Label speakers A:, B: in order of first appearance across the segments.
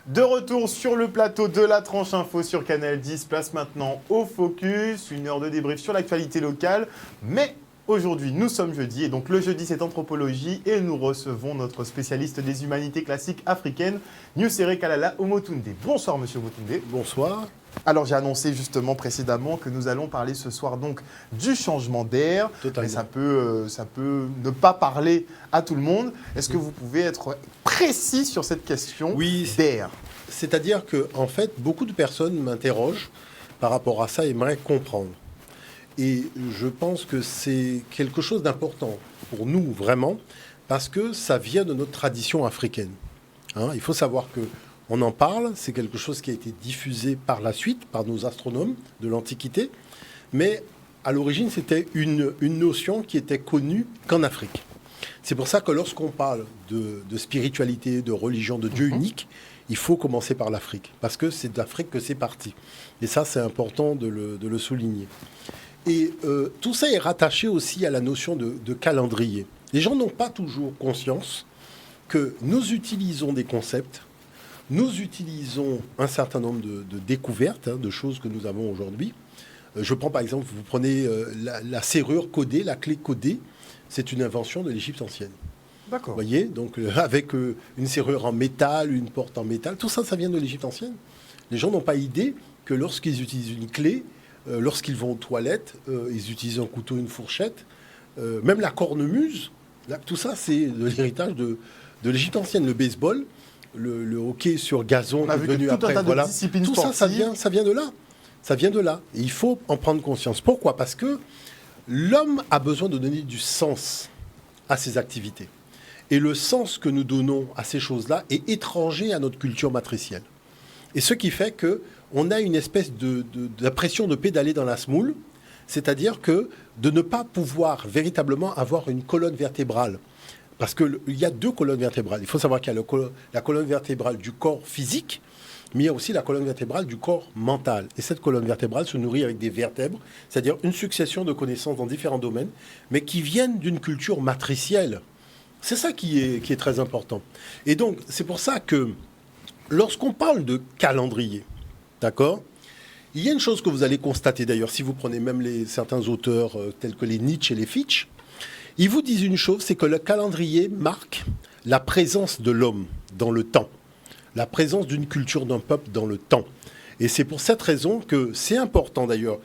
A: De retour sur le plateau de la tranche info sur Canal 10, place maintenant au focus, une heure de débrief sur l'actualité locale. Mais aujourd'hui, nous sommes jeudi et donc le jeudi c'est anthropologie et nous recevons notre spécialiste des humanités classiques africaines, Nusere Kalala Omotunde. Bonsoir monsieur Omotunde.
B: Bonsoir.
A: Alors j'ai annoncé justement précédemment que nous allons parler ce soir donc du changement d'air.
B: Totalement.
A: Mais ça peut ne pas parler à tout le monde. Est-ce que vous pouvez être précis sur cette question d'air?
B: C'est-à-dire que en fait, beaucoup de personnes m'interrogent par rapport à ça et aimeraient comprendre. Et je pense que c'est quelque chose d'important pour nous vraiment parce que ça vient de notre tradition africaine. Il faut savoir que on en parle, c'est quelque chose qui a été diffusé par la suite par nos astronomes de l'Antiquité, mais à l'origine, c'était une notion qui était connue qu'en Afrique. C'est pour ça que lorsqu'on parle de spiritualité, de religion, de Dieu unique, il faut commencer par l'Afrique, parce que c'est d'Afrique que c'est parti. Et ça, c'est important de le souligner. Et tout ça est rattaché aussi à la notion de calendrier. Les gens n'ont pas toujours conscience que nous utilisons des concepts. Nous utilisons un certain nombre de découvertes, de choses que nous avons aujourd'hui. Je prends par exemple, vous prenez la serrure codée, la clé codée, c'est une invention de l'Égypte ancienne.
A: D'accord.
B: Vous voyez, donc avec une serrure en métal, une porte en métal, tout ça, ça vient de l'Égypte ancienne. Les gens n'ont pas idée que lorsqu'ils utilisent une clé, lorsqu'ils vont aux toilettes, ils utilisent un couteau, une fourchette, même la cornemuse, tout ça, c'est de l'héritage de l'Égypte ancienne. Le baseball, le hockey sur gazon
A: qui est venu après, voilà. Tout
B: ça, ça vient de là. Ça vient de là. Et il faut en prendre conscience. Pourquoi ? Parce que l'homme a besoin de donner du sens à ses activités. Et le sens que nous donnons à ces choses-là est étranger à notre culture matricielle. Et ce qui fait qu'on a une espèce d'impression de pédaler dans la semoule, c'est-à-dire que de ne pas pouvoir véritablement avoir une colonne vertébrale. Parce qu'il y a deux colonnes vertébrales. Il faut savoir qu'il y a la colonne vertébrale du corps physique, mais il y a aussi la colonne vertébrale du corps mental. Et cette colonne vertébrale se nourrit avec des vertèbres, c'est-à-dire une succession de connaissances dans différents domaines, mais qui viennent d'une culture matricielle. C'est ça qui est très important. Et donc, c'est pour ça que lorsqu'on parle de calendrier, d'accord, il y a une chose que vous allez constater d'ailleurs, si vous prenez même certains auteurs tels que les Nietzsche et les Fichte, ils vous disent une chose, c'est que le calendrier marque la présence de l'homme dans le temps, la présence d'une culture, d'un peuple dans le temps. Et c'est pour cette raison que c'est important d'ailleurs,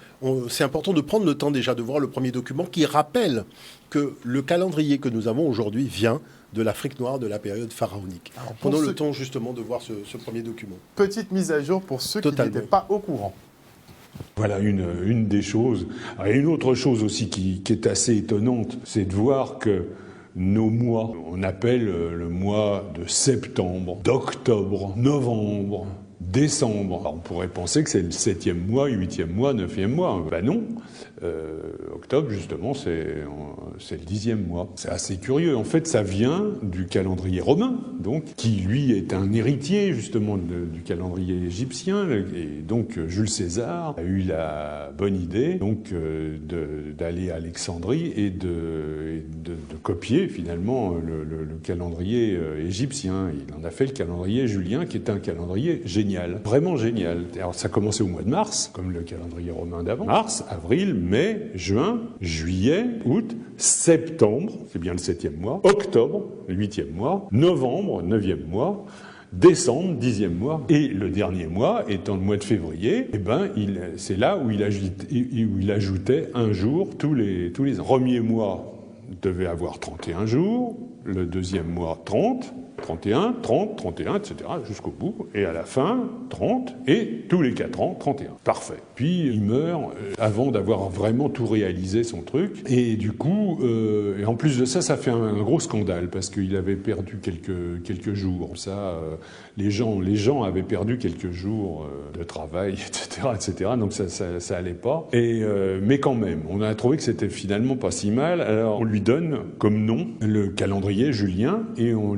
B: c'est important de prendre le temps déjà de voir le premier document qui rappelle que le calendrier que nous avons aujourd'hui vient de l'Afrique noire de la période pharaonique. Prenons le temps justement de voir ce premier document.
A: Petite mise à jour pour ceux qui n'étaient pas au courant.
C: Voilà une des choses. Et une autre chose aussi qui est assez étonnante, c'est de voir que nos mois, on appelle le mois de septembre, d'octobre, novembre, décembre. Alors on pourrait penser que c'est le 7e mois, 8e mois, 9e mois. Ben non. Octobre, justement, c'est le 10e mois. C'est assez curieux. En fait, ça vient du calendrier romain, donc, qui, lui, est un héritier, justement, du calendrier égyptien. Et donc, Jules César a eu la bonne idée, donc, d'aller à Alexandrie et de copier, finalement, le calendrier égyptien. Il en a fait le calendrier julien, qui est un calendrier génial. Vraiment génial. Alors, ça commençait au mois de mars, comme le calendrier romain d'avant. Mars, avril, mai, juin, juillet, août, septembre, c'est bien le 7e mois, octobre, le 8e mois, novembre, 9e mois, décembre, 10e mois, et le dernier mois, étant le mois de février, c'est là où il ajoutait un jour tous les ans. Le premier mois devait avoir 31 jours, le deuxième mois 30, 31, 30, 31, etc., jusqu'au bout. Et à la fin, 30, et tous les 4 ans, 31. Parfait. Puis il meurt avant d'avoir vraiment tout réalisé son truc. Et du coup, et en plus de ça, ça fait un gros scandale, parce qu'il avait perdu quelques jours. Ça, les gens avaient perdu quelques jours de travail, etc., etc., donc ça allait pas. Mais quand même, on a trouvé que c'était finalement pas si mal. Alors on lui donne comme nom le calendrier julien, et on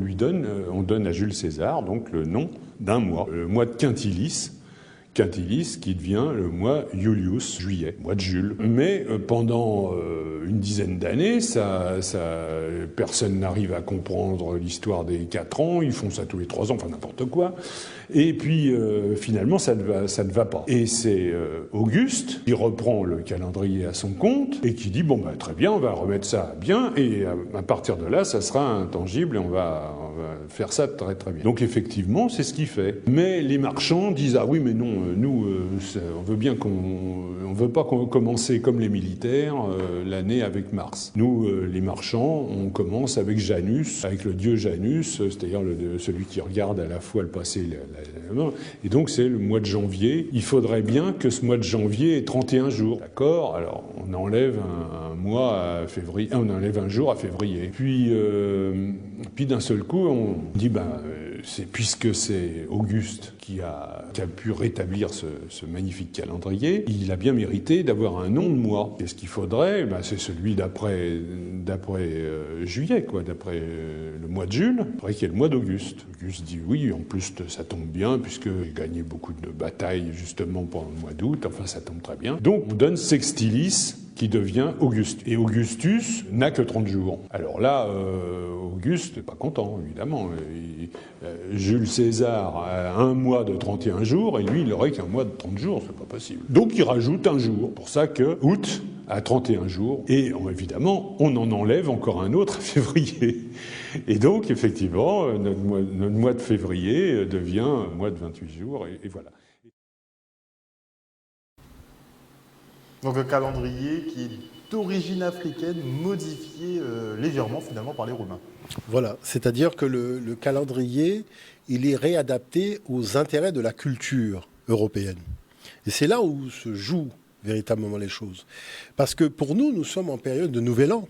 C: donne à Jules César donc le nom d'un mois, le mois de Quintilis, Quintilis, qui devient le mois Julius, juillet, mois de Jules. Mais pendant une dizaine d'années, personne n'arrive à comprendre l'histoire des 4 ans, ils font ça tous les 3 ans, enfin n'importe quoi. Et puis finalement, ça ne va pas. Et c'est Auguste qui reprend le calendrier à son compte et qui dit, bon, bah, très bien, on va remettre ça bien, et à partir de là, ça sera intangible et on va faire ça très très bien. Donc effectivement, c'est ce qu'il fait. Mais les marchands disent, ah oui, mais non, nous, on veut pas commencer comme les militaires l'année avec Mars. Nous, les marchands, on commence avec Janus, avec le dieu Janus, c'est-à-dire celui qui regarde à la fois le passé et et donc c'est le mois de janvier. Il faudrait bien que ce mois de janvier ait 31 jours. D'accord ? Alors on enlève un mois à février, on enlève un jour à février. Puis d'un seul coup, on dit, puisque c'est Auguste qui a pu rétablir ce magnifique calendrier, il a bien mérité d'avoir un nom de mois. Qu'est-ce qu'il faudrait ? C'est celui d'après juillet, quoi, d'après le mois de Jules, après qu'il y ait le mois d'Auguste. Auguste dit oui, en plus ça tombe bien, puisqu'il gagnait beaucoup de batailles justement pendant le mois d'août, enfin ça tombe très bien. Donc on donne Sextilis, qui devient Auguste. Et Augustus n'a que 30 jours. Alors là, Auguste n'est pas content, évidemment. Jules César a un mois de 31 jours, et lui, il n'aurait qu'un mois de 30 jours, c'est pas possible. Donc il rajoute un jour. Pour ça que août a 31 jours, et évidemment, on en enlève encore un autre à février. Et donc, effectivement, notre mois de février devient un mois de 28 jours, et voilà.
A: Donc un calendrier qui est d'origine africaine, modifié légèrement finalement par les Romains.
B: Voilà, c'est-à-dire que le calendrier, il est réadapté aux intérêts de la culture européenne. Et c'est là où se jouent véritablement les choses. Parce que pour nous, nous sommes en période de Nouvel An.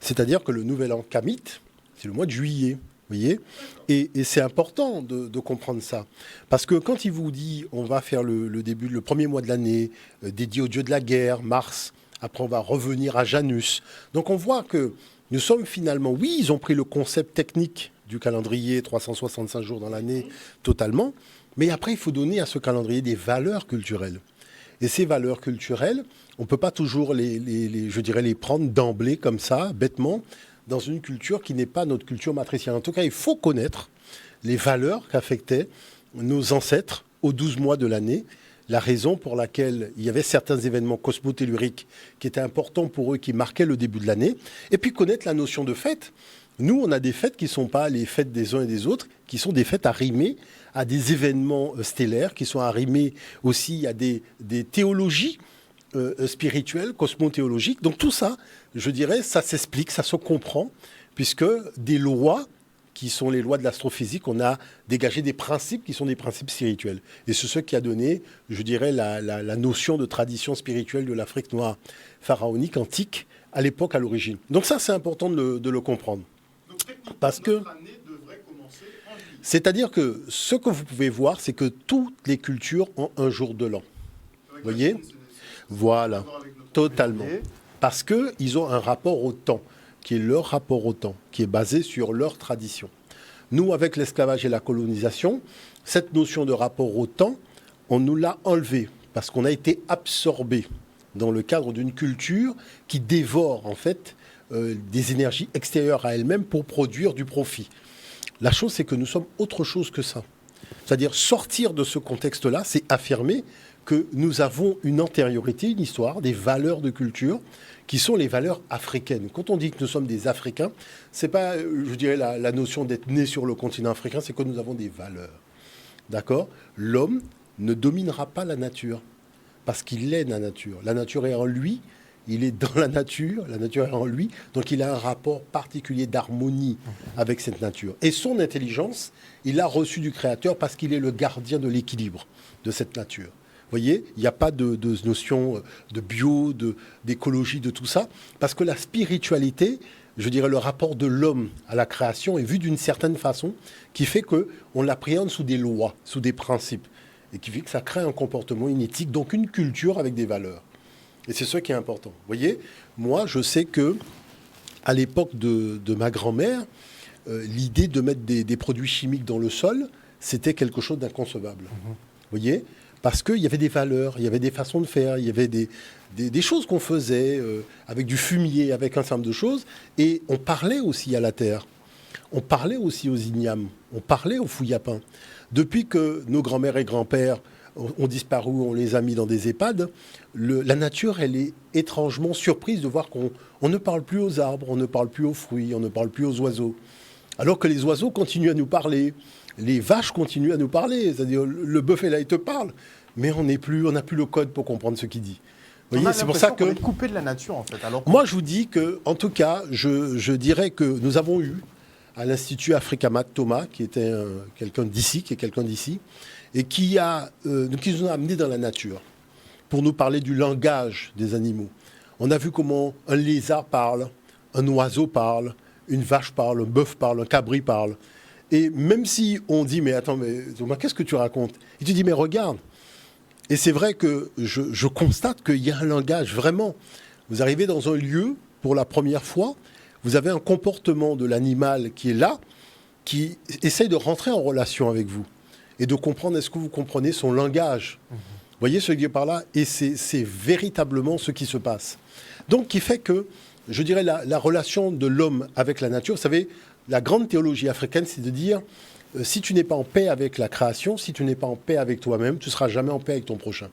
B: C'est-à-dire que le Nouvel An kamite, c'est le mois de juillet. Vous voyez ? Et c'est important de comprendre ça. Parce que quand il vous dit on va faire le premier mois de l'année dédié au dieu de la guerre, Mars, après on va revenir à Janus. Donc on voit que nous sommes finalement, oui, ils ont pris le concept technique du calendrier, 365 jours dans l'année, totalement. Mais après, il faut donner à ce calendrier des valeurs culturelles. Et ces valeurs culturelles, on ne peut pas toujours les prendre d'emblée comme ça, bêtement, dans une culture qui n'est pas notre culture matricielle. En tout cas, il faut connaître les valeurs qu'affectaient nos ancêtres aux 12 mois de l'année, la raison pour laquelle il y avait certains événements cosmotelluriques qui étaient importants pour eux, qui marquaient le début de l'année, et puis connaître la notion de fête. Nous, on a des fêtes qui ne sont pas les fêtes des uns et des autres, qui sont des fêtes arrimées à des événements stellaires, qui sont arrimées aussi à des théologies spirituelles, cosmothéologiques. Donc tout ça, je dirais, ça s'explique, ça se comprend, puisque des lois, qui sont les lois de l'astrophysique, on a dégagé des principes qui sont des principes spirituels. Et c'est ce qui a donné, je dirais, la notion de tradition spirituelle de l'Afrique noire pharaonique antique à l'époque, à l'origine. Donc ça, c'est important de le comprendre. Parce que, c'est-à-dire que ce que vous pouvez voir, c'est que toutes les cultures ont un jour de l'an. Vous voyez ? Voilà, totalement. Parce qu'ils ont un rapport au temps, qui est leur rapport au temps, qui est basé sur leur tradition. Nous, avec l'esclavage et la colonisation, cette notion de rapport au temps, on nous l'a enlevée, parce qu'on a été absorbé dans le cadre d'une culture qui dévore, en fait, des énergies extérieures à elle-même pour produire du profit. La chose, c'est que nous sommes autre chose que ça. C'est-à-dire sortir de ce contexte-là, c'est affirmer que nous avons une antériorité, une histoire, des valeurs de culture qui sont les valeurs africaines. Quand on dit que nous sommes des Africains, c'est pas, je dirais, la notion d'être né sur le continent africain, c'est que nous avons des valeurs. D'accord ? L'homme ne dominera pas la nature parce qu'il est la nature. La nature est en lui. Il est dans la nature est en lui, donc il a un rapport particulier d'harmonie avec cette nature. Et son intelligence, il l'a reçue du Créateur parce qu'il est le gardien de l'équilibre de cette nature. Vous voyez, il n'y a pas de notion de bio, d'écologie, de tout ça, parce que la spiritualité, je dirais le rapport de l'homme à la création est vu d'une certaine façon, qui fait qu'on l'appréhende sous des lois, sous des principes, et qui fait que ça crée un comportement, une éthique, donc une culture avec des valeurs. Et c'est ce qui est important. Vous voyez, moi, je sais que à l'époque de ma grand-mère, l'idée de mettre des produits chimiques dans le sol, c'était quelque chose d'inconcevable. Vous voyez, parce qu'il y avait des valeurs, il y avait des façons de faire, il y avait des choses qu'on faisait avec du fumier, avec un certain nombre de choses, et on parlait aussi à la terre, on parlait aussi aux ignames, on parlait aux fouillapins. Depuis que nos grands-mères et grands-pères ont disparu, on les a mis dans des EHPAD, la nature, elle est étrangement surprise de voir qu'on ne parle plus aux arbres, on ne parle plus aux fruits, on ne parle plus aux oiseaux. Alors que les oiseaux continuent à nous parler, les vaches continuent à nous parler, c'est-à-dire le bœuf est là, il te parle, mais on n'a plus le code pour comprendre ce qu'il dit. Vous voyez, c'est pour ça que...
A: On est coupé de la nature, en fait.
B: Moi, je vous dis que, en tout cas, je dirais que nous avons eu à l'Institut Africamat Thomas, qui était quelqu'un d'ici, et qui nous a amenés dans la nature pour nous parler du langage des animaux. On a vu comment un lézard parle, un oiseau parle, une vache parle, un bœuf parle, un cabri parle. Et même si on dit, mais attends, mais Thomas, qu'est-ce que tu racontes? Et tu dis, mais regarde. Et c'est vrai que je constate qu'il y a un langage, vraiment. Vous arrivez dans un lieu, pour la première fois, vous avez un comportement de l'animal qui est là, qui essaye de rentrer en relation avec vous et de comprendre, est-ce que vous comprenez son langage? Vous voyez ce que je dis par là? Et c'est véritablement ce qui se passe. Donc, qui fait que, je dirais, la relation de l'homme avec la nature, vous savez, la grande théologie africaine, c'est de dire, si tu n'es pas en paix avec la création, si tu n'es pas en paix avec toi-même, tu ne seras jamais en paix avec ton prochain.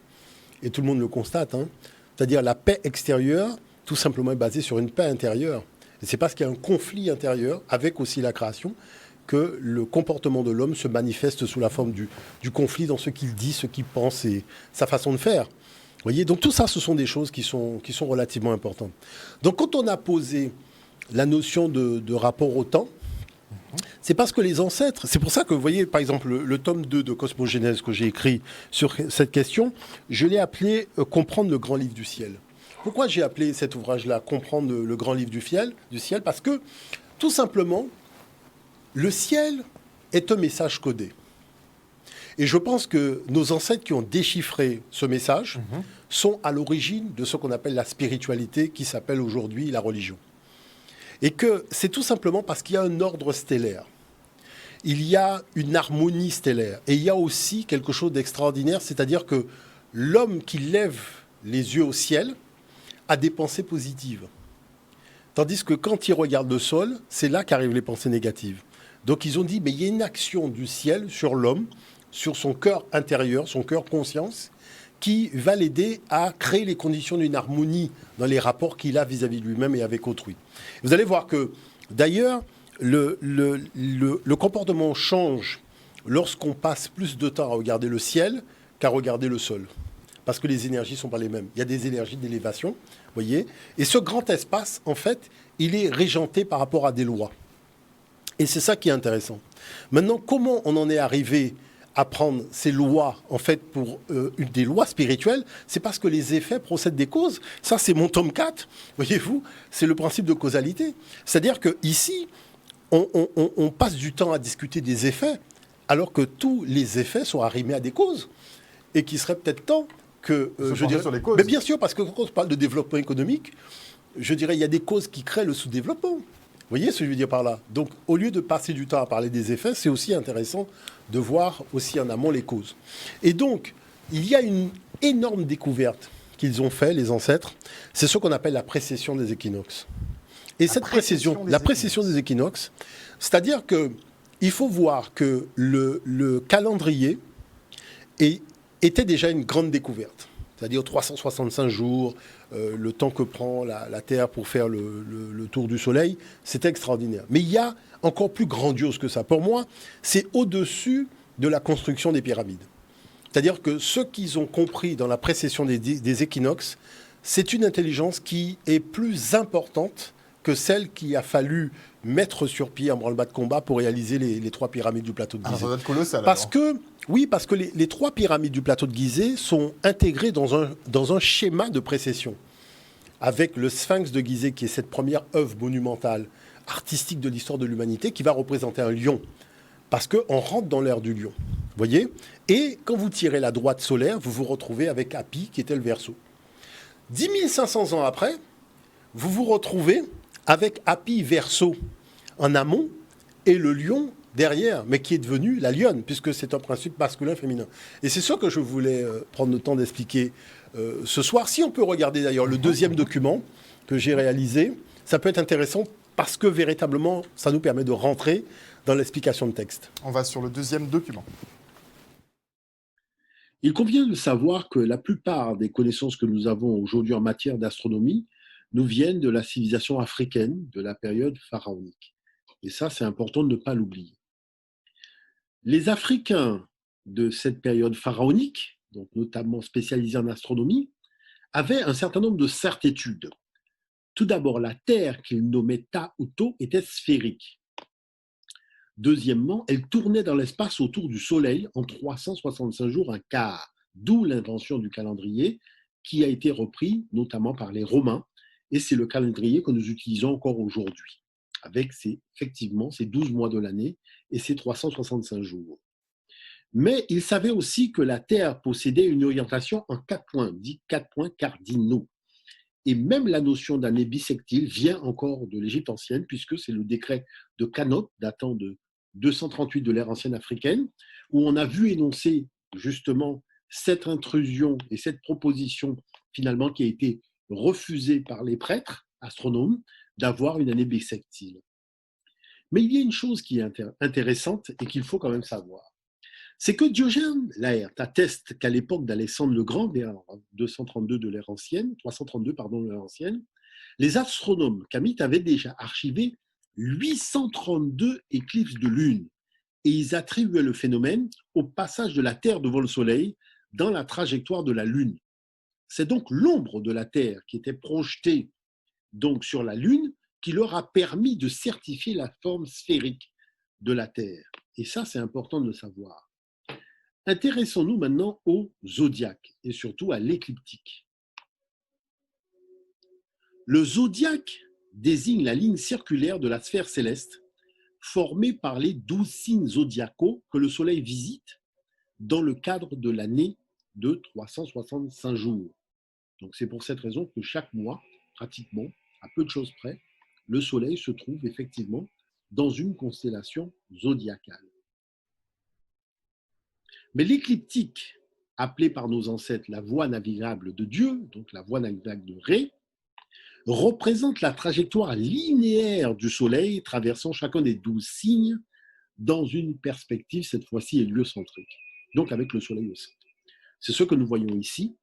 B: Et tout le monde le constate. Hein. C'est-à-dire la paix extérieure, tout simplement, est basée sur une paix intérieure. Et c'est parce qu'il y a un conflit intérieur, avec aussi la création, que le comportement de l'homme se manifeste sous la forme du conflit dans ce qu'il dit, ce qu'il pense et sa façon de faire. Vous voyez, donc tout ça, ce sont des choses qui sont relativement importantes. Donc quand on a posé la notion de rapport au temps, c'est parce que les ancêtres, c'est pour ça que vous voyez par exemple le tome 2 de Cosmogénèse que j'ai écrit sur cette question, je l'ai appelé « Comprendre le grand livre du ciel ». Pourquoi j'ai appelé cet ouvrage-là « Comprendre le grand livre du ciel » Parce que tout simplement, le ciel est un message codé. Et je pense que nos ancêtres qui ont déchiffré ce message sont à l'origine de ce qu'on appelle la spiritualité, qui s'appelle aujourd'hui la religion. Et que c'est tout simplement parce qu'il y a un ordre stellaire. Il y a une harmonie stellaire. Et il y a aussi quelque chose d'extraordinaire, c'est-à-dire que l'homme qui lève les yeux au ciel a des pensées positives. Tandis que quand il regarde le sol, c'est là qu'arrivent les pensées négatives. Donc ils ont dit, mais il y a une action du ciel sur l'homme, sur son cœur intérieur, son cœur conscience, qui va l'aider à créer les conditions d'une harmonie dans les rapports qu'il a vis-à-vis de lui-même et avec autrui. Vous allez voir que, d'ailleurs, le comportement change lorsqu'on passe plus de temps à regarder le ciel qu'à regarder le sol. Parce que les énergies ne sont pas les mêmes. Il y a des énergies d'élévation, vous voyez. Et ce grand espace, en fait, il est régenté par rapport à des lois. Et c'est ça qui est intéressant. Maintenant, comment on en est arrivé à prendre ces lois, en fait, pour des lois spirituelles? C'est parce que les effets procèdent des causes. Ça, c'est mon tome 4, voyez-vous, c'est le principe de causalité. C'est-à-dire qu'ici, on passe du temps à discuter des effets, alors que tous les effets sont arrimés à des causes. Et qu'il serait peut-être temps que...
A: je dirais sur les causes.
B: Mais bien sûr, parce que quand on parle de développement économique, je dirais il y a des causes qui créent le sous-développement. Vous voyez ce que je veux dire par là? Donc, au lieu de passer du temps à parler des effets, c'est aussi intéressant de voir aussi en amont les causes. Et donc, il y a une énorme découverte qu'ils ont fait, les ancêtres, c'est ce qu'on appelle la précession des équinoxes. Et cette précession, la précession des équinoxes, c'est-à-dire qu'il faut voir que le calendrier était déjà une grande découverte. C'est-à-dire 365 jours, le temps que prend la Terre pour faire le tour du Soleil, c'est extraordinaire. Mais il y a encore plus grandiose que ça. Pour moi, c'est au-dessus de la construction des pyramides. C'est-à-dire que ce qu'ils ont compris dans la précession des équinoxes, c'est une intelligence qui est plus importante que celle qu'il a fallu mettre sur pied en branle-bas de combat pour réaliser les 3 pyramides du plateau de Gizeh.
A: Ça doit être colossal.
B: Parce que les 3 pyramides du plateau de Gizeh sont intégrées dans un schéma de précession. Avec le Sphinx de Gizeh, qui est cette première œuvre monumentale, artistique de l'histoire de l'humanité, qui va représenter un lion. Parce qu'on rentre dans l'ère du lion. Vous voyez? Et quand vous tirez la droite solaire, vous vous retrouvez avec Hapi, qui était le Verseau. 10 500 ans après, vous vous retrouvez avec Hapi Verseau en amont et le lion derrière, mais qui est devenue la lionne, puisque c'est un principe masculin-féminin. Et c'est ça que je voulais prendre le temps d'expliquer ce soir. Si on peut regarder d'ailleurs le deuxième document que j'ai réalisé, ça peut être intéressant parce que véritablement, ça nous permet de rentrer dans l'explication de texte.
A: On va sur le deuxième document.
D: Il convient de savoir que la plupart des connaissances que nous avons aujourd'hui en matière d'astronomie nous viennent de la civilisation africaine de la période pharaonique. Et ça, c'est important de ne pas l'oublier. Les Africains de cette période pharaonique, donc notamment spécialisés en astronomie, avaient un certain nombre de certitudes. Tout d'abord, la Terre qu'ils nommaient Ta-Uto était sphérique. Deuxièmement, elle tournait dans l'espace autour du Soleil en 365 jours un quart, d'où l'invention du calendrier qui a été repris notamment par les Romains, et c'est le calendrier que nous utilisons encore aujourd'hui, avec effectivement ces 12 mois de l'année et ces 365 jours. Mais il savait aussi que la Terre possédait une orientation en 4 points, dit 4 points cardinaux. Et même la notion d'année bissectile vient encore de l'Égypte ancienne, puisque c'est le décret de Canop, datant de 238 de l'ère ancienne africaine, où on a vu énoncer justement cette intrusion et cette proposition finalement qui a été refusée par les prêtres astronomes d'avoir une année bissectile. Mais il y a une chose qui est intéressante et qu'il faut quand même savoir. C'est que Diogène Laërte atteste qu'à l'époque d'Alexandre le Grand, vers 232 de l'ère ancienne, 332 pardon, de l'ère ancienne, les astronomes kamites avaient déjà archivé 832 éclipses de lune et ils attribuaient le phénomène au passage de la Terre devant le Soleil dans la trajectoire de la Lune. C'est donc l'ombre de la Terre qui était projetée donc sur la Lune qui leur a permis de certifier la forme sphérique de la Terre. Et ça, c'est important de le savoir. Intéressons-nous maintenant au zodiaque et surtout à l'écliptique. Le zodiaque désigne la ligne circulaire de la sphère céleste formée par les 12 signes zodiacaux que le Soleil visite dans le cadre de l'année de 365 jours. Donc c'est pour cette raison que chaque mois, pratiquement, à peu de choses près, le Soleil se trouve effectivement dans une constellation zodiacale. Mais l'écliptique, appelée par nos ancêtres la voie navigable de Dieu, donc la voie navigable de Ré, représente la trajectoire linéaire du Soleil traversant chacun des 12 signes dans une perspective, cette fois-ci, héliocentrique, donc avec le Soleil au centre. C'est ce que nous voyons ici,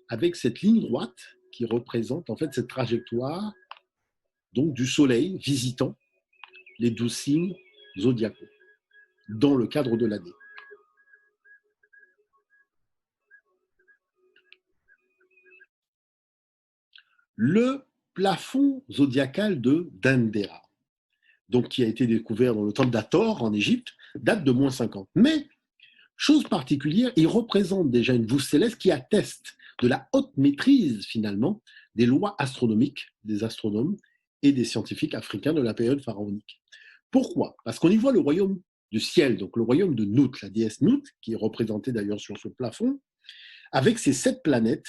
D: avec cette ligne droite qui représente en fait cette trajectoire donc, du Soleil visitant les 12 signes zodiacaux dans le cadre de l'année. Le plafond zodiacal de Dendera, donc qui a été découvert dans le temple d'Hathor en Égypte, date de -50. Mais, chose particulière, il représente déjà une voûte céleste qui atteste de la haute maîtrise finalement des lois astronomiques des astronomes et des scientifiques africains de la période pharaonique. Pourquoi? Parce qu'on y voit le royaume du ciel, donc le royaume de Nout, la déesse Nout, qui est représentée d'ailleurs sur ce plafond, avec ses 7 planètes,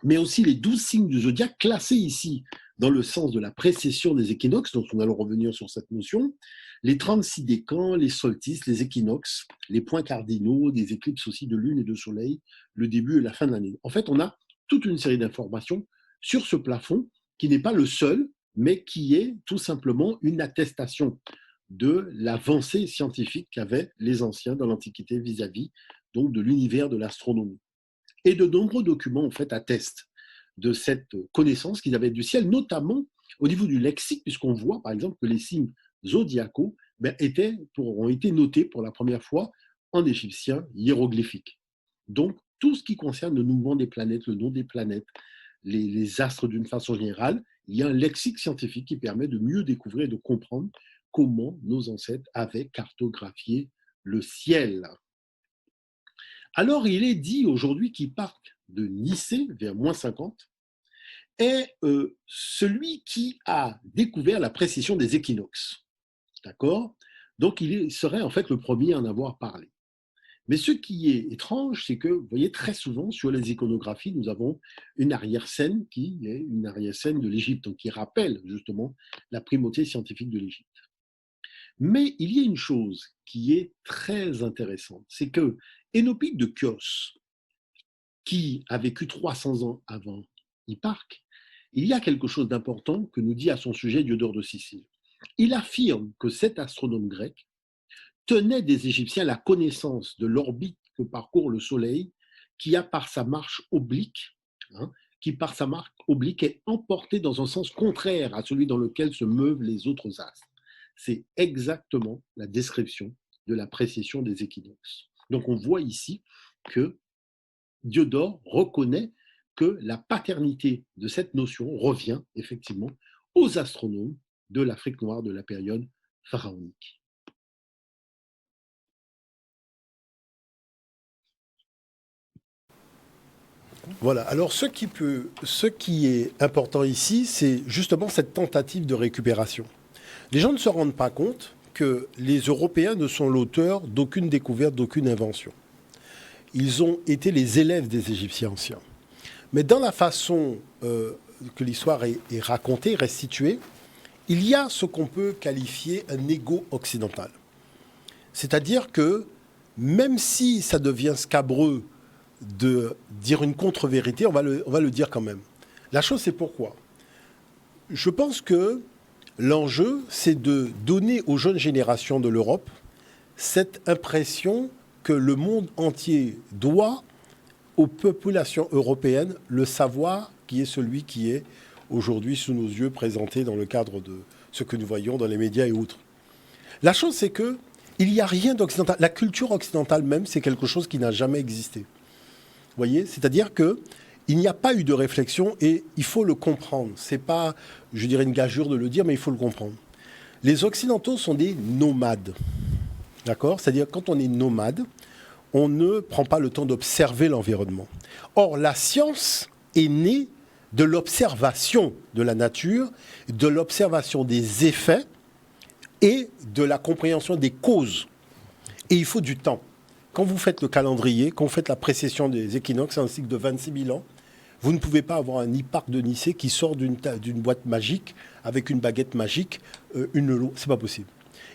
D: mais aussi les 12 signes du zodiaque classés ici dans le sens de la précession des équinoxes, donc on allons revenir sur cette notion, les 36 décans, les solstices, les équinoxes, les points cardinaux, des éclipses aussi de lune et de soleil, le début et la fin de l'année. En fait, on a toute une série d'informations sur ce plafond qui n'est pas le seul, mais qui est tout simplement une attestation de l'avancée scientifique qu'avaient les anciens dans l'Antiquité vis-à-vis donc de l'univers de l'astronomie. Et de nombreux documents en fait attestent de cette connaissance qu'ils avaient du ciel, notamment au niveau du lexique, puisqu'on voit par exemple que les signes zodiacaux ont été notés pour la première fois en égyptien hiéroglyphique. Donc tout ce qui concerne le mouvement des planètes, le nom des planètes, les astres d'une façon générale, il y a un lexique scientifique qui permet de mieux découvrir et de comprendre comment nos ancêtres avaient cartographié le ciel. Alors, il est dit aujourd'hui qu'il part de Nicée, vers -50, est celui qui a découvert la précision des équinoxes. D'accord? Donc, il serait en fait le premier à en avoir parlé. Mais ce qui est étrange, c'est que, vous voyez, très souvent, sur les iconographies, nous avons une arrière-scène qui est une arrière-scène de l'Égypte, donc qui rappelle justement la primauté scientifique de l'Égypte. Mais il y a une chose qui est très intéressante, c'est que Énopique de Chios, qui a vécu 300 ans avant Hipparque, il y a quelque chose d'important que nous dit à son sujet Diodore de Sicile. Il affirme que cet astronome grec tenait des Égyptiens la connaissance de l'orbite que parcourt le Soleil, qui a par sa marche oblique, est emporté dans un sens contraire à celui dans lequel se meuvent les autres astres. C'est exactement la description de la précession des équinoxes. Donc on voit ici que Diodore reconnaît que la paternité de cette notion revient effectivement aux astronomes de l'Afrique noire de la période pharaonique.
B: Voilà, alors ce qui est important ici, c'est justement cette tentative de récupération. Les gens ne se rendent pas compte que les Européens ne sont l'auteur d'aucune découverte, d'aucune invention. Ils ont été les élèves des Égyptiens anciens. Mais dans la façon que l'histoire est racontée, restituée, il y a ce qu'on peut qualifier un ego occidental. C'est-à-dire que même si ça devient scabreux de dire une contre-vérité, on va le dire quand même. La chose, c'est pourquoi. Je pense que l'enjeu, c'est de donner aux jeunes générations de l'Europe cette impression que le monde entier doit aux populations européennes le savoir qui est celui qui est aujourd'hui sous nos yeux présenté dans le cadre de ce que nous voyons dans les médias et autres. La chose, c'est que il n'y a rien d'occidental. La culture occidentale même, c'est quelque chose qui n'a jamais existé. Vous voyez ? C'est-à-dire qu'il n'y a pas eu de réflexion et il faut le comprendre. Ce n'est pas, je dirais, une gageure de le dire, mais il faut le comprendre. Les Occidentaux sont des nomades. D'accord ? C'est-à-dire quand on est nomade, on ne prend pas le temps d'observer l'environnement. Or, la science est née de l'observation de la nature, de l'observation des effets et de la compréhension des causes. Et il faut du temps. Quand vous faites le calendrier, quand vous faites la précession des équinoxes, c'est un cycle de 26 000 ans, vous ne pouvez pas avoir un Hipparque de Nicée qui sort d'une boîte magique avec une baguette magique, une lot. C'est pas possible.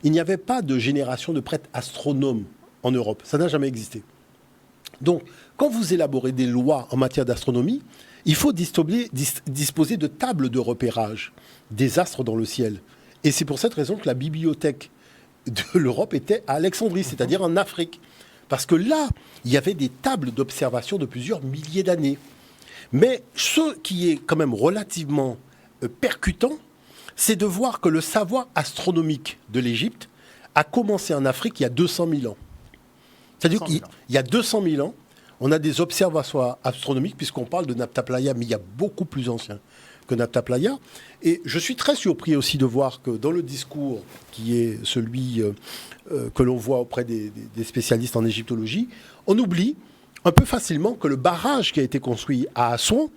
B: Il n'y avait pas de génération de prêtres astronomes en Europe. Ça n'a jamais existé. Donc, quand vous élaborez des lois en matière d'astronomie, il faut disposer de tables de repérage des astres dans le ciel. Et c'est pour cette raison que la bibliothèque de l'Europe était à Alexandrie, c'est-à-dire en Afrique. Parce que là, il y avait des tables d'observation de plusieurs milliers d'années. Mais ce qui est quand même relativement percutant, c'est de voir que le savoir astronomique de l'Égypte a commencé en Afrique il y a 200 000 ans. C'est-à-dire qu'il y a 200 000 ans, on a des observatoires astronomiques, puisqu'on parle de Nabta Playa, mais il y a beaucoup plus ancien que Nabta Playa. Et je suis très surpris aussi de voir que dans le discours qui est celui que l'on voit auprès des spécialistes en égyptologie, on oublie un peu facilement que le barrage qui a été construit à Assouan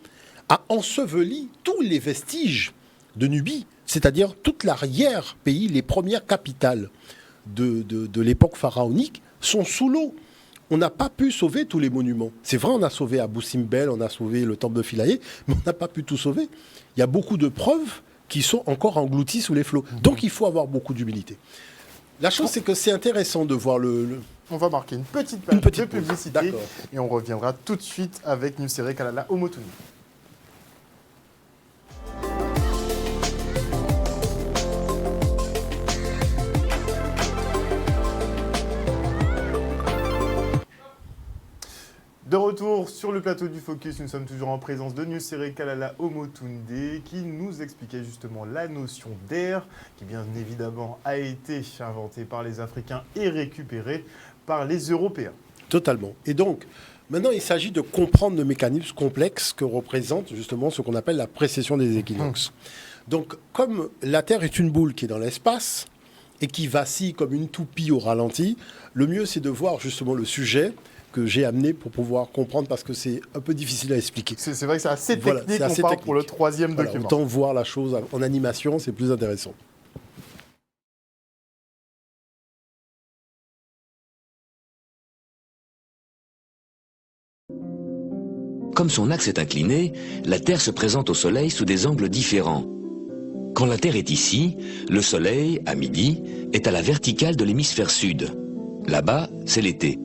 B: a enseveli tous les vestiges de Nubie, c'est-à-dire toute l'arrière-pays, les premières capitales de l'époque pharaonique sont sous l'eau. On n'a pas pu sauver tous les monuments. C'est vrai, on a sauvé Abou Simbel, on a sauvé le temple de Philae, mais on n'a pas pu tout sauver. Il y a beaucoup de preuves qui sont encore englouties sous les flots. Donc il faut avoir beaucoup d'humilité. La chose, c'est que c'est intéressant de voir
A: On va marquer une petite page de publicité et on reviendra tout de suite avec Nusere Kalala Omotouni. De retour sur le plateau du Focus, nous sommes toujours en présence de Nusere Kalala Omotunde qui nous expliquait justement la notion d'air qui bien évidemment a été inventée par les Africains et récupérée par les Européens.
B: Totalement. Et donc, maintenant il s'agit de comprendre le mécanisme complexe que représente justement ce qu'on appelle la précession des équinoxes. Donc, comme la Terre est une boule qui est dans l'espace et qui vacille comme une toupie au ralenti, le mieux c'est de voir justement le sujet que j'ai amené pour pouvoir comprendre parce que c'est un peu difficile à expliquer.
A: C'est vrai que c'est assez technique, on part pour le troisième document.
B: Autant voir la chose en animation, c'est plus intéressant.
E: Comme son axe est incliné, la Terre se présente au Soleil sous des angles différents. Quand la Terre est ici, le Soleil, à midi, est à la verticale de l'hémisphère sud. Là-bas, c'est l'été.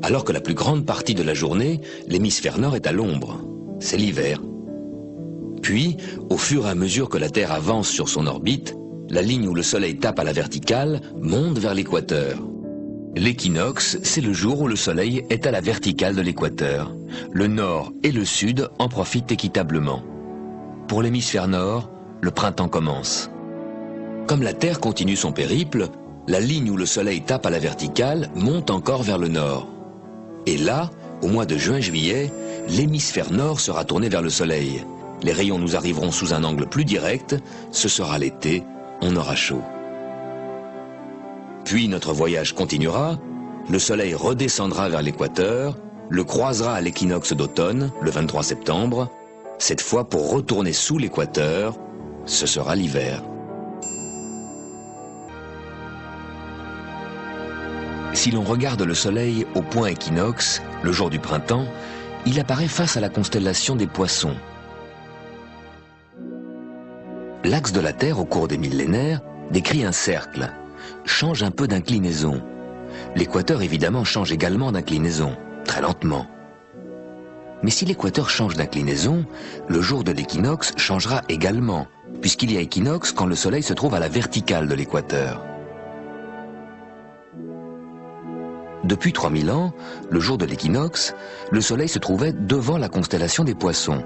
E: Alors que la plus grande partie de la journée, l'hémisphère nord est à l'ombre. C'est l'hiver. Puis, au fur et à mesure que la Terre avance sur son orbite, la ligne où le Soleil tape à la verticale monte vers l'équateur. L'équinoxe, c'est le jour où le Soleil est à la verticale de l'équateur. Le nord et le sud en profitent équitablement. Pour l'hémisphère nord, le printemps commence. Comme la Terre continue son périple, la ligne où le Soleil tape à la verticale monte encore vers le nord. Et là, au mois de juin-juillet, l'hémisphère nord sera tourné vers le Soleil. Les rayons nous arriveront sous un angle plus direct, ce sera l'été, on aura chaud. Puis notre voyage continuera, le Soleil redescendra vers l'équateur, le croisera à l'équinoxe d'automne, le 23 septembre, cette fois pour retourner sous l'équateur, ce sera l'hiver. Si l'on regarde le Soleil au point équinoxe, le jour du printemps, il apparaît face à la constellation des Poissons. L'axe de la Terre au cours des millénaires décrit un cercle, change un peu d'inclinaison. L'équateur évidemment change également d'inclinaison, très lentement. Mais si l'équateur change d'inclinaison, le jour de l'équinoxe changera également, puisqu'il y a équinoxe quand le Soleil se trouve à la verticale de l'équateur. Depuis 3000 ans, le jour de l'équinoxe, le Soleil se trouvait devant la constellation des Poissons.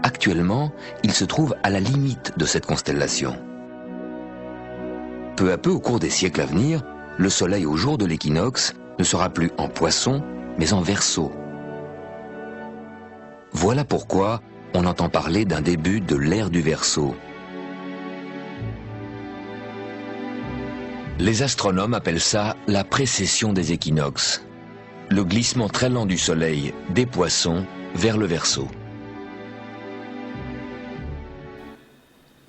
E: Actuellement, il se trouve à la limite de cette constellation. Peu à peu, au cours des siècles à venir, le Soleil au jour de l'équinoxe ne sera plus en Poisson, mais en Verseau. Voilà pourquoi on entend parler d'un début de l'ère du Verseau. Les astronomes appellent ça la précession des équinoxes, le glissement très lent du Soleil des Poissons vers le Verseau.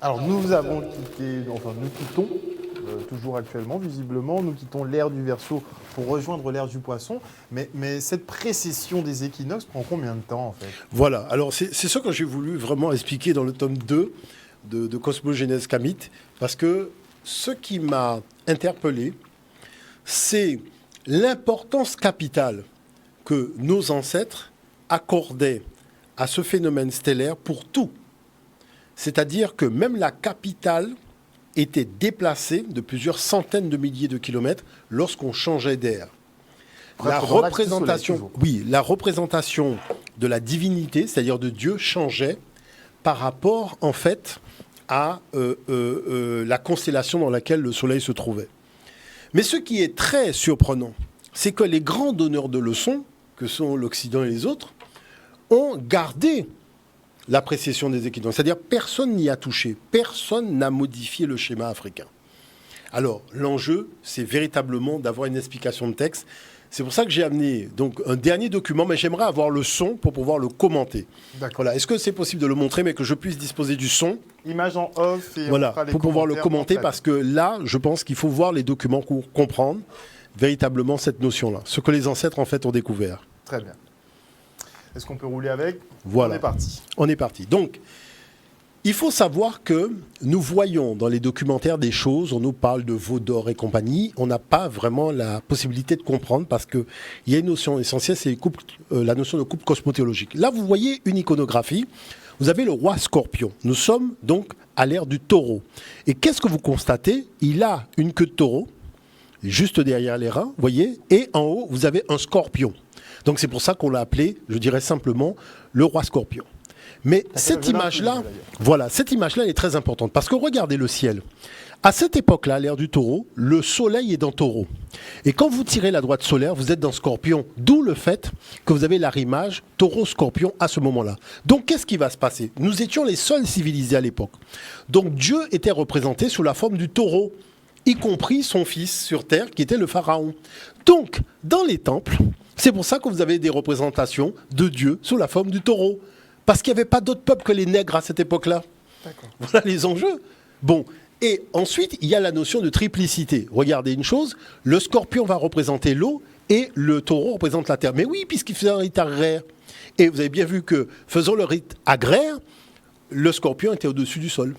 A: Alors nous avons quitté, enfin nous quittons, toujours actuellement visiblement, nous quittons l'ère du Verseau pour rejoindre l'ère du Poisson, mais cette précession des équinoxes prend combien de temps en fait?
B: Voilà, alors c'est ce que j'ai voulu vraiment expliquer dans le tome 2 de Cosmogénèse Kamite, parce que ce qui m'a interpellé, c'est l'importance capitale que nos ancêtres accordaient à ce phénomène stellaire pour tout. C'est-à-dire que même la capitale était déplacée de plusieurs centaines de milliers de kilomètres lorsqu'on changeait d'air. La représentation, la représentation de la divinité, c'est-à-dire de Dieu, changeait par rapport, en fait, à la constellation dans laquelle le Soleil se trouvait. Mais ce qui est très surprenant, c'est que les grands donneurs de leçons, que sont l'Occident et les autres, ont gardé la précession des équinoxes. C'est-à-dire personne n'y a touché, personne n'a modifié le schéma africain. Alors, l'enjeu, c'est véritablement d'avoir une explication de texte. C'est pour ça que j'ai amené donc un dernier document, mais j'aimerais avoir le son pour pouvoir le commenter. Voilà. Est-ce que c'est possible de le montrer, mais que je puisse disposer du son?
A: Image en off et
B: voilà,
A: on fera les
B: pour pouvoir le commenter,
A: en
B: parce que là, je pense qu'il faut voir les documents pour comprendre véritablement cette notion-là, ce que les ancêtres en fait ont découvert.
A: Très bien. Est-ce qu'on peut rouler avec?
B: Voilà.
A: On est parti.
B: On est parti. Donc, il faut savoir que nous voyons dans les documentaires des choses, on nous parle de veau d'or et compagnie, on n'a pas vraiment la possibilité de comprendre parce qu'il y a une notion essentielle, c'est la notion de couple cosmothéologique. Là, vous voyez une iconographie, vous avez le roi Scorpion. Nous sommes donc à l'ère du taureau. Et qu'est-ce que vous constatez? Il a une queue de taureau, juste derrière les reins, vous voyez, et en haut, vous avez un scorpion. Donc c'est pour ça qu'on l'a appelé, je dirais simplement, le roi Scorpion. Mais cette image-là, voilà, cette image-là est très importante parce que regardez le ciel. À cette époque-là, l'ère du taureau, le soleil est dans taureau. Et quand vous tirez la droite solaire, vous êtes dans scorpion. D'où le fait que vous avez l'arrimage taureau-scorpion à ce moment-là. Donc qu'est-ce qui va se passer? Nous étions les seuls civilisés à l'époque. Donc Dieu était représenté sous la forme du taureau, y compris son fils sur terre qui était le pharaon. Donc, dans les temples, c'est pour ça que vous avez des représentations de Dieu sous la forme du taureau. Parce qu'il n'y avait pas d'autre peuple que les nègres à cette époque-là. Voilà les enjeux. Bon, et ensuite, il y a la notion de triplicité. Regardez une chose, le scorpion va représenter l'eau et le taureau représente la terre. Mais oui, puisqu'il faisait un rite agraire. Et vous avez bien vu que, faisant le rite agraire, le scorpion était au-dessus du sol.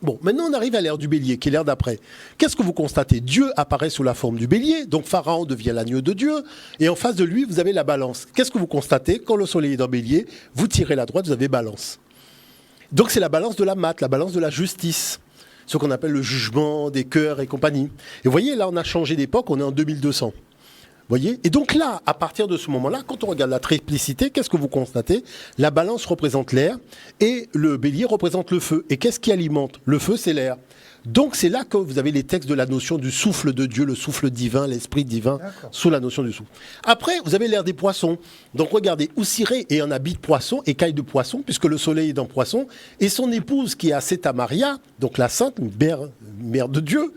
B: Bon, maintenant on arrive à l'ère du bélier, qui est l'ère d'après. Qu'est-ce que vous constatez? Dieu apparaît sous la forme du bélier, donc Pharaon devient l'agneau de Dieu, et en face de lui, vous avez la balance. Qu'est-ce que vous constatez? Quand le soleil est dans bélier, vous tirez la droite, vous avez balance. Donc c'est la balance de la maths, la balance de la justice, ce qu'on appelle le jugement des cœurs et compagnie. Et vous voyez, là on a changé d'époque, on est en 2200. Voyez. Et donc là, à partir de ce moment-là, quand on regarde la triplicité, qu'est-ce que vous constatez? La balance représente l'air et le bélier représente le feu. Et qu'est-ce qui alimente? Le feu, c'est l'air. Donc c'est là que vous avez les textes de la notion du souffle de Dieu, le souffle divin, l'esprit divin, sous la notion du souffle. Après, vous avez l'ère des poissons. Donc regardez, Oussiré est un habit de poisson, écaille de poisson, puisque le soleil est dans poisson, et son épouse qui est Asceta Maria, donc la sainte, mère de Dieu,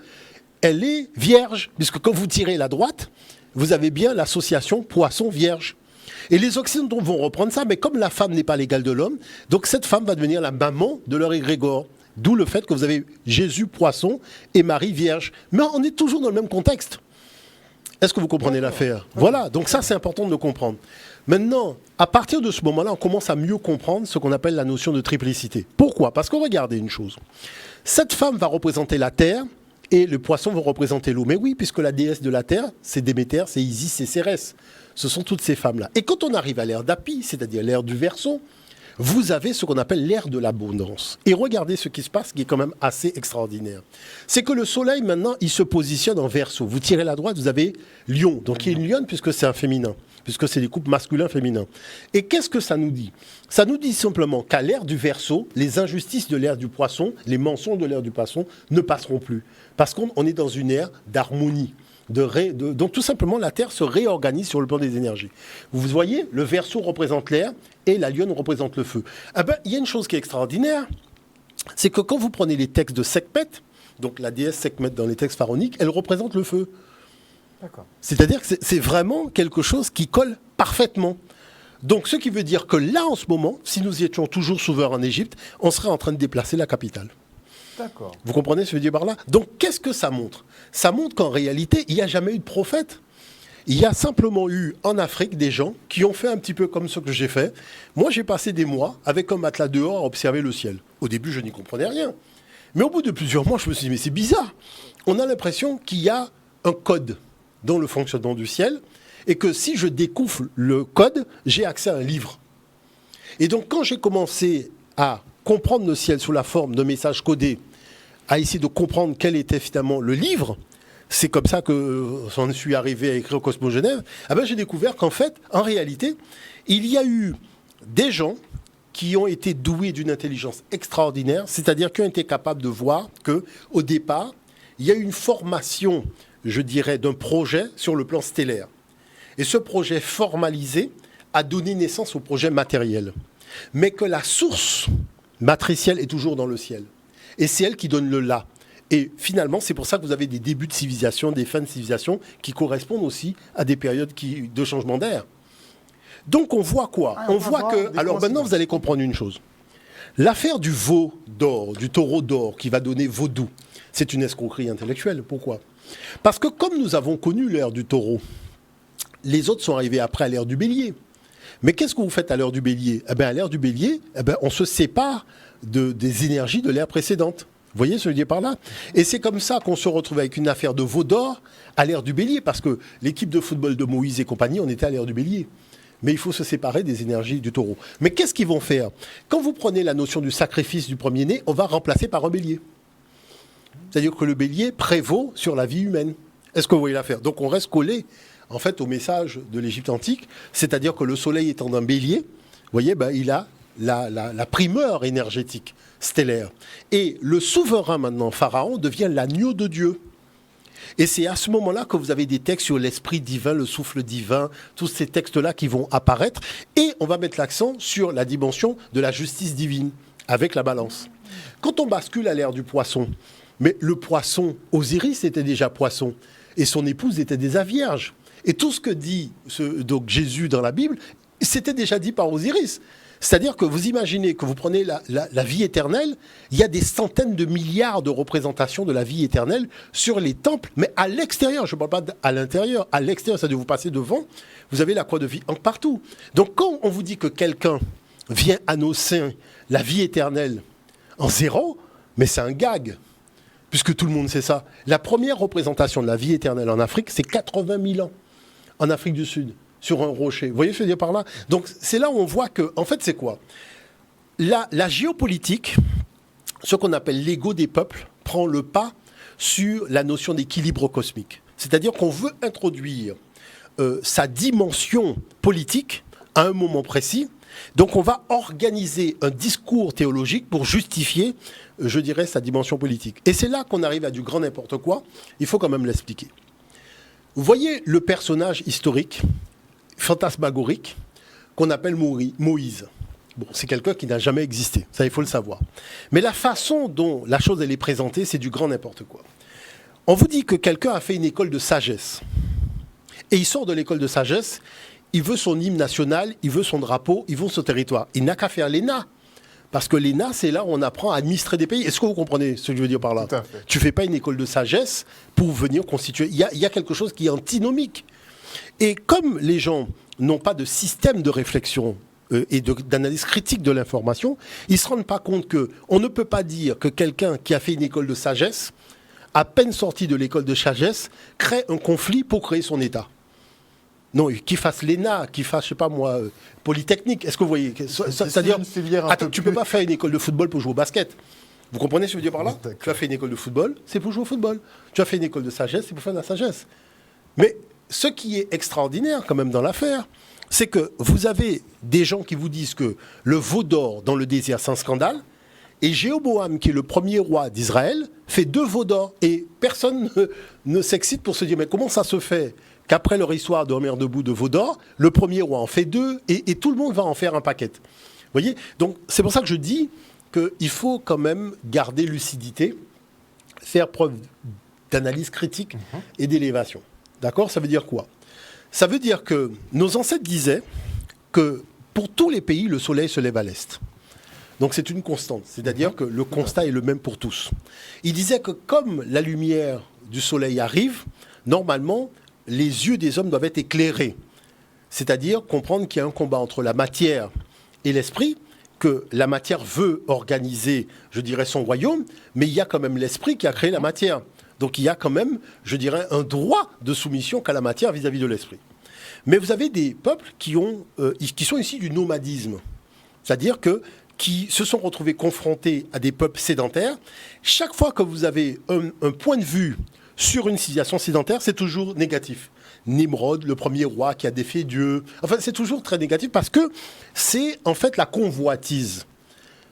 B: elle est vierge, puisque quand vous tirez la droite, vous avez bien l'association poisson-vierge. Et les Occidentaux vont reprendre ça, mais comme la femme n'est pas l'égale de l'homme, donc cette femme va devenir la maman de leur égrégore. D'où le fait que vous avez Jésus poisson et Marie vierge. Mais on est toujours dans le même contexte. Est-ce que vous comprenez l'affaire? Voilà, donc ça c'est important de le comprendre. Maintenant, à partir de ce moment-là, on commence à mieux comprendre ce qu'on appelle la notion de triplicité. Pourquoi? Parce que regardez une chose. Cette femme va représenter la terre, et le poisson va représenter l'eau. Mais oui, puisque la déesse de la terre, c'est Déméter, c'est Isis, c'est Cérès. Ce sont toutes ces femmes-là. Et quand on arrive à l'ère d'Api, c'est-à-dire l'ère du Verseau, vous avez ce qu'on appelle l'ère de l'abondance. Et regardez ce qui se passe, qui est quand même assez extraordinaire. C'est que le soleil, maintenant, il se positionne en Verseau. Vous tirez la droite, vous avez Lion. Donc il y a une lionne, puisque c'est un féminin, puisque c'est des couples masculins-féminins. Et qu'est-ce que ça nous dit? Ça nous dit simplement qu'à l'ère du Verseau, les injustices de l'ère du Poisson, les mensonges de l'ère du Poisson ne passeront plus. Parce qu'on est dans une ère d'harmonie. Donc tout simplement, la Terre se réorganise sur le plan des énergies. Vous voyez, le Verseau représente l'air et la lionne représente le feu. Ah ben, il y a une chose qui est extraordinaire, c'est que quand vous prenez les textes de Sekhmet, donc la déesse Sekhmet dans les textes pharaoniques, elle représente le feu.
A: D'accord.
B: C'est-à-dire que c'est vraiment quelque chose qui colle parfaitement. Donc ce qui veut dire que là, en ce moment, si nous étions toujours souverains en Égypte, on serait en train de déplacer la capitale.
A: D'accord.
B: Vous comprenez ce que je veux dire par là? Donc, qu'est-ce que ça montre? Ça montre qu'en réalité, il n'y a jamais eu de prophète. Il y a simplement eu en Afrique des gens qui ont fait un petit peu comme ce que j'ai fait. Moi, j'ai passé des mois avec un matelas dehors à observer le ciel. Au début, je n'y comprenais rien. Mais au bout de plusieurs mois, je me suis dit, mais c'est bizarre. On a l'impression qu'il y a un code dans le fonctionnement du ciel et que si je découvre le code, j'ai accès à un livre. Et donc, quand j'ai commencé à comprendre le ciel sous la forme de messages codés, à essayer de comprendre quel était finalement le livre, c'est comme ça que j'en suis arrivé à écrire Cosmos Genève, j'ai découvert qu'en fait, en réalité, il y a eu des gens qui ont été doués d'une intelligence extraordinaire, c'est-à-dire qui ont été capables de voir qu'au départ, il y a eu une formation, je dirais, d'un projet sur le plan stellaire. Et ce projet formalisé a donné naissance au projet matériel. Mais que la source matricielle est toujours dans le ciel. Et c'est elle qui donne le là. Et finalement, c'est pour ça que vous avez des débuts de civilisation, des fins de civilisation qui correspondent aussi à des périodes de changement d'air. Donc on voit quoi? On voit que... Alors maintenant, vous allez comprendre une chose. L'affaire du veau d'or, du taureau d'or qui va donner vaudou, c'est une escroquerie intellectuelle. Pourquoi? Parce que comme nous avons connu l'ère du taureau, les autres sont arrivés après à l'ère du bélier. Mais qu'est-ce que vous faites à l'heure du bélier? À l'ère du bélier, on se sépare des énergies de l'ère précédente. Vous voyez ce que je veux dire par là? Et c'est comme ça qu'on se retrouve avec une affaire de veau d'or à l'ère du bélier, parce que l'équipe de football de Moïse et compagnie, on était à l'ère du bélier. Mais il faut se séparer des énergies du taureau. Mais qu'est-ce qu'ils vont faire? Quand vous prenez la notion du sacrifice du premier-né, on va remplacer par un bélier. C'est-à-dire que le bélier prévaut sur la vie humaine. Est-ce que vous voyez l'affaire? Donc on reste collé en fait au message de l'Égypte antique, c'est-à-dire que le soleil étant un bélier, vous voyez, il a la primeur énergétique stellaire. Et le souverain maintenant, Pharaon, devient l'agneau de Dieu. Et c'est à ce moment-là que vous avez des textes sur l'esprit divin, le souffle divin, tous ces textes-là qui vont apparaître. Et on va mettre l'accent sur la dimension de la justice divine, avec la balance. Quand on bascule à l'ère du poisson, mais le poisson, Osiris était déjà poisson, et son épouse était déjà vierge. Et tout ce que dit donc Jésus dans la Bible, c'était déjà dit par Osiris. C'est-à-dire que vous imaginez que vous prenez la vie éternelle, il y a des centaines de milliards de représentations de la vie éternelle sur les temples, mais à l'extérieur, je ne parle pas à l'intérieur, à l'extérieur, ça doit vous passer devant, vous avez la croix de vie en partout. Donc quand on vous dit que quelqu'un vient annoncer la vie éternelle en zéro, Mais c'est un gag, puisque tout le monde sait ça. La première représentation de la vie éternelle en Afrique, c'est 80 000 ans, en Afrique du Sud, sur un rocher. Vous voyez ce que je veux dire par là? Donc c'est là où on voit que, en fait, c'est quoi? La géopolitique, ce qu'on appelle l'ego des peuples, prend le pas sur la notion d'équilibre cosmique. C'est-à-dire qu'on veut introduire sa dimension politique à un moment précis. Donc on va organiser un discours théologique pour justifier, je dirais, sa dimension politique. Et c'est là qu'on arrive à du grand n'importe quoi. Il faut quand même l'expliquer. Vous voyez le personnage historique, fantasmagorique, qu'on appelle Moïse. Bon, c'est quelqu'un qui n'a jamais existé, ça il faut le savoir. Mais la façon dont la chose elle est présentée, c'est du grand n'importe quoi. On vous dit que quelqu'un a fait une école de sagesse. Et il sort de l'école de sagesse, il veut son hymne national, il veut son drapeau, il veut son territoire. Il n'a qu'à faire l'ENA. Parce que l'ENA, c'est là où on apprend à administrer des pays. Est-ce que vous comprenez ce que je veux dire par là?
A: Tout à fait.
B: Tu ne fais pas une école de sagesse pour venir constituer. Il y a quelque chose qui est antinomique. Et comme les gens n'ont pas de système de réflexion et d'analyse critique de l'information, ils ne se rendent pas compte qu'on ne peut pas dire que quelqu'un qui a fait une école de sagesse, à peine sorti de l'école de sagesse, crée un conflit pour créer son État. Non, qu'il fasse l'ENA, qu'il fasse, je sais pas moi, Polytechnique. Est-ce que vous voyez? C'est-à-dire,
A: une filière
B: attends, tu peux pas faire une école de football pour jouer au basket. Vous comprenez ce que je veux dire par là?
A: D'accord.
B: Tu as fait une école de football, c'est pour jouer au football. Tu as fait une école de sagesse, c'est pour faire de la sagesse. Mais ce qui est extraordinaire quand même dans l'affaire, c'est que vous avez des gens qui vous disent que le veau d'or dans le désert, c'est un scandale, et Jéroboam, qui est le premier roi d'Israël, fait 2 veaux d'or. Et personne ne s'excite pour se dire, mais comment ça se fait qu'après leur histoire de dormir debout de veau d'or, le premier roi en fait 2 et tout le monde va en faire un paquet. Vous voyez? Donc c'est pour ça que je dis qu'il faut quand même garder lucidité, faire preuve d'analyse critique et d'élévation. D'accord? Ça veut dire quoi? Ça veut dire que nos ancêtres disaient que pour tous les pays, le soleil se lève à l'est. Donc c'est une constante, c'est-à-dire que le constat est le même pour tous. Ils disaient que comme la lumière du soleil arrive, normalement, les yeux des hommes doivent être éclairés. C'est-à-dire comprendre qu'il y a un combat entre la matière et l'esprit, que la matière veut organiser, je dirais, son royaume, mais il y a quand même l'esprit qui a créé la matière. Donc il y a quand même, je dirais, un droit de soumission qu'a la matière vis-à-vis de l'esprit. Mais vous avez des peuples qui sont issus du nomadisme. C'est-à-dire qui se sont retrouvés confrontés à des peuples sédentaires. Chaque fois que vous avez un point de vue sur une civilisation sédentaire, c'est toujours négatif. Nimrod, le premier roi qui a défié Dieu. Enfin, c'est toujours très négatif parce que c'est en fait la convoitise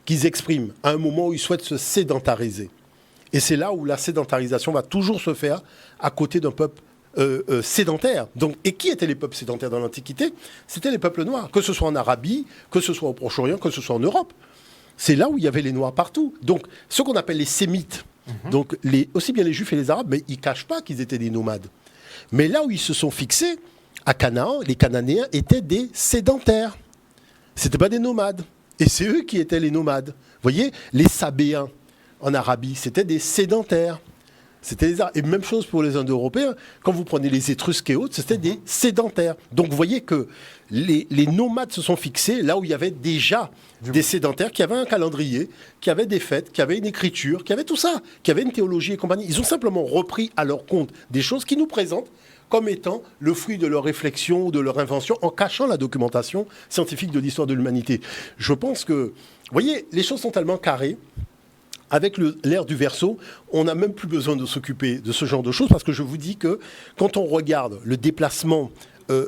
B: qu'ils expriment à un moment où ils souhaitent se sédentariser. Et c'est là où la sédentarisation va toujours se faire à côté d'un peuple sédentaire. Donc, et qui étaient les peuples sédentaires dans l'Antiquité? C'était les peuples noirs, que ce soit en Arabie, que ce soit au Proche-Orient, que ce soit en Europe. C'est là où il y avait les Noirs partout. Donc, ce qu'on appelle les Sémites, donc aussi bien les Juifs et les Arabes, mais ils ne cachent pas qu'ils étaient des nomades. Mais là où ils se sont fixés, à Canaan, les Cananéens étaient des sédentaires. Ce n'étaient pas des nomades. Et c'est eux qui étaient les nomades. Vous voyez, les Sabéens en Arabie, c'était des sédentaires. C'était et même chose pour les Indo-Européens. Quand vous prenez les Étrusques et autres, c'était des sédentaires. Donc vous voyez que les nomades se sont fixés là où il y avait déjà des sédentaires qui avaient un calendrier, qui avaient des fêtes, qui avaient une écriture, qui avaient tout ça, qui avaient une théologie et compagnie. Ils ont simplement repris à leur compte des choses qui nous présentent comme étant le fruit de leur réflexion ou de leur invention en cachant la documentation scientifique de l'histoire de l'humanité. Je pense que, vous voyez, les choses sont tellement carrées. Avec l'ère du Verseau, on n'a même plus besoin de s'occuper de ce genre de choses parce que je vous dis que quand on regarde le déplacement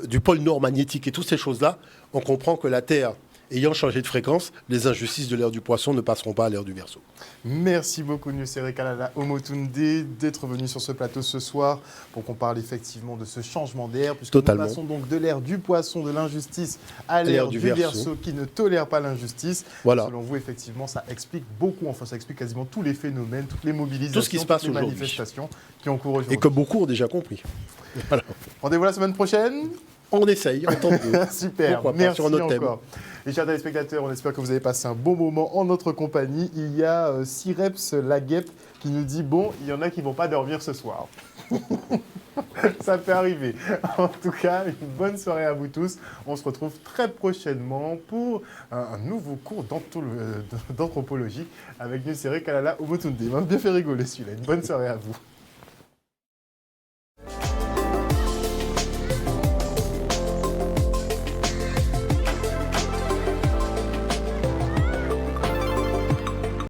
B: du pôle nord magnétique et toutes ces choses-là, on comprend que la Terre ayant changé de fréquence, les injustices de l'ère du Poisson ne passeront pas à l'ère du Verseau.
A: Merci beaucoup, Nusere Kalala Omotunde, d'être venu sur ce plateau ce soir pour qu'on parle effectivement de ce changement d'ère, puisque
B: Totalement.
A: nous passons donc de l'ère du Poisson, de l'injustice, à l'ère du Verseau qui ne tolère pas l'injustice.
B: Voilà.
A: Selon vous, effectivement, ça explique beaucoup, enfin ça explique quasiment tous les phénomènes, toutes les mobilisations,
B: Tout ce qui se passe
A: toutes les
B: aujourd'hui.
A: manifestations qui ont cours aujourd'hui.
B: Et que beaucoup ont déjà compris. Voilà.
A: Rendez-vous la semaine prochaine.
B: On essaye, on tente de.
A: Super,
B: Pourquoi pas,
A: merci
B: sur un autre thème.
A: encore. Et chers téléspectateurs, on espère que vous avez passé un bon moment en notre compagnie. Il y a Sireps Laguep qui nous dit « Bon, il y en a qui ne vont pas dormir ce soir. » Ça peut arriver. En tout cas, une bonne soirée à vous tous. On se retrouve très prochainement pour un nouveau cours d'anthropologie avec Nusere Kalala Omotunde. Il m'a bien fait rigoler celui-là. Une bonne soirée à vous.